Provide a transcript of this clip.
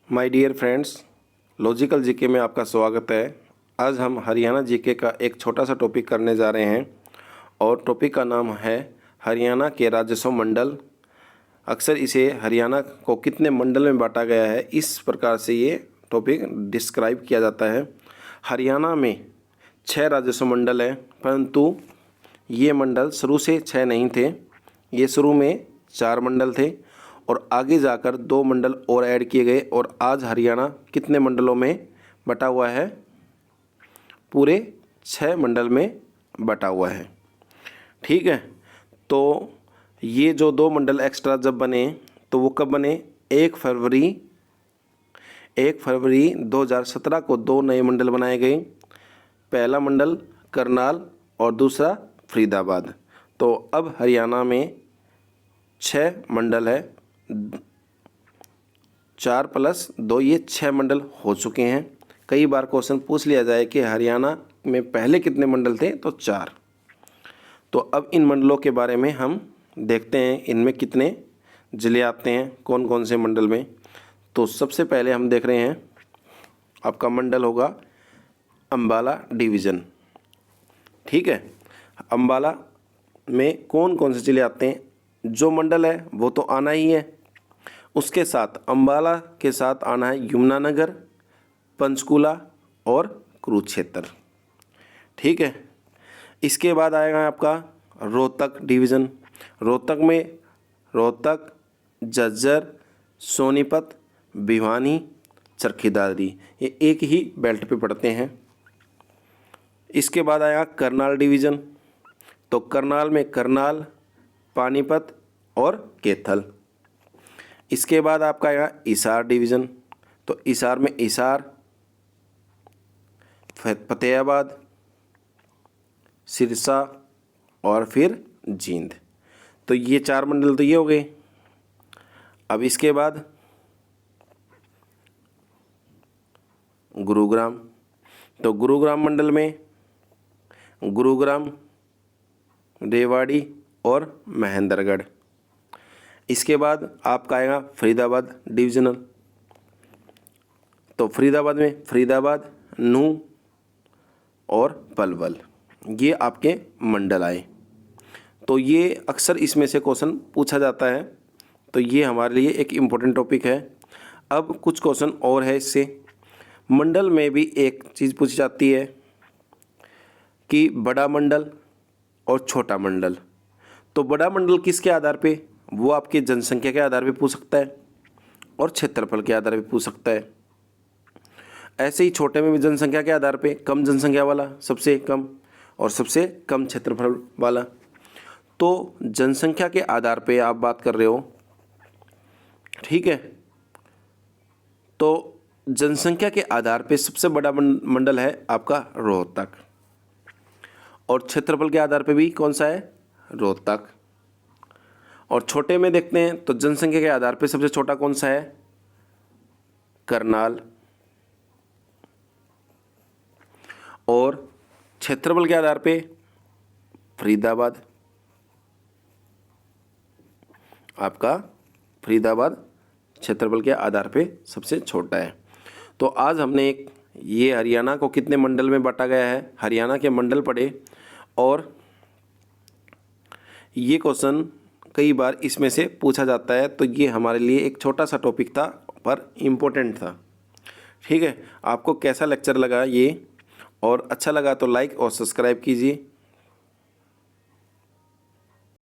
My dear friends, logical GK में आपका स्वागत है। आज हम हरियाणा जीके का एक छोटा सा टॉपिक करने जा रहे हैं और टॉपिक का नाम है हरियाणा के राजस्व मंडल। अक्सर इसे हरियाणा को कितने मंडल में बांटा गया है, इस प्रकार से ये टॉपिक डिस्क्राइब किया जाता है। हरियाणा में 6 राजस्व मंडल हैं, परंतु ये मंडल शुरू से 6 नहीं थे। ये शुरू में 4 मंडल थे और आगे जाकर 2 मंडल और ऐड किए गए और आज हरियाणा कितने मंडलों में बटा हुआ है? पूरे 6 मंडल में बटा हुआ है। ठीक है, तो ये जो 2 मंडल एक्स्ट्रा जब बने तो वो कब बने? 1 फरवरी 2017 को 2 नए मंडल बनाए गए। पहला मंडल करनाल और दूसरा फरीदाबाद। तो अब हरियाणा में 6 मंडल है, 4 + 2 ये 6 मंडल हो चुके हैं। कई बार क्वेश्चन पूछ लिया जाए कि हरियाणा में पहले कितने मंडल थे, तो 4। तो अब इन मंडलों के बारे में हम देखते हैं, इनमें कितने ज़िले आते हैं, कौन कौन से मंडल में। तो सबसे पहले हम देख रहे हैं, आपका मंडल होगा अम्बाला डिवीज़न। ठीक है, अम्बाला में कौन कौन से ज़िले आते हैं? जो मंडल है वो तो आना ही है, उसके साथ अम्बाला के साथ आना है यमुनानगर, पंचकुला और कुरुक्षेत्र। ठीक है, इसके बाद आएगा आपका रोहतक डिवीज़न। रोहतक में रोहतक, झज्जर, सोनीपत, भिवानी, चरखी दादरी, ये एक ही बेल्ट पे पड़ते हैं। इसके बाद आएगा करनाल डिवीज़न। तो करनाल में करनाल, पानीपत और कैथल। इसके बाद आपका आएगा हिसार डिवीज़न। तो हिसार में हिसार, फतेहाबाद, सिरसा और फिर जींद। तो ये 4 मंडल तो ये हो गए। अब इसके बाद गुरुग्राम। तो गुरुग्राम मंडल में गुरुग्राम, रेवाड़ी और महेंद्रगढ़। इसके बाद आपका आएगा फरीदाबाद डिविजनल। तो फरीदाबाद में फरीदाबाद, नूंह और पलवल, ये आपके मंडल आए। तो ये अक्सर इसमें से क्वेश्चन पूछा जाता है, तो ये हमारे लिए एक इम्पोर्टेंट टॉपिक है। अब कुछ क्वेश्चन और है इससे। मंडल में भी एक चीज़ पूछी जाती है कि बड़ा मंडल और छोटा मंडल। तो बड़ा मंडल किसके आधार पे? वो आपकी जनसंख्या के आधार पे पूछ सकता है और क्षेत्रफल के आधार पे पूछ सकता है। ऐसे ही छोटे में भी जनसंख्या के आधार पे, कम जनसंख्या वाला सबसे कम और सबसे कम क्षेत्रफल वाला। तो जनसंख्या के आधार पे आप बात कर रहे हो, ठीक है। तो जनसंख्या के आधार पे सबसे बड़ा मंडल है आपका रोहतक और क्षेत्रफल के आधार पे भी कौन सा है? रोहतक। और छोटे में देखते हैं तो जनसंख्या के आधार पे सबसे छोटा कौन सा है? करनाल। और क्षेत्रफल के आधार पे फरीदाबाद। आपका फरीदाबाद क्षेत्रफल के आधार पे सबसे छोटा है। तो आज हमने एक ये हरियाणा को कितने मंडल में बांटा गया है, हरियाणा के मंडल पढ़े और ये क्वेश्चन कई बार इसमें से पूछा जाता है। तो ये हमारे लिए एक छोटा सा टॉपिक था पर इम्पोर्टेंट था। ठीक है, आपको कैसा लेक्चर लगा ये, और अच्छा लगा तो लाइक और सब्सक्राइब कीजिए।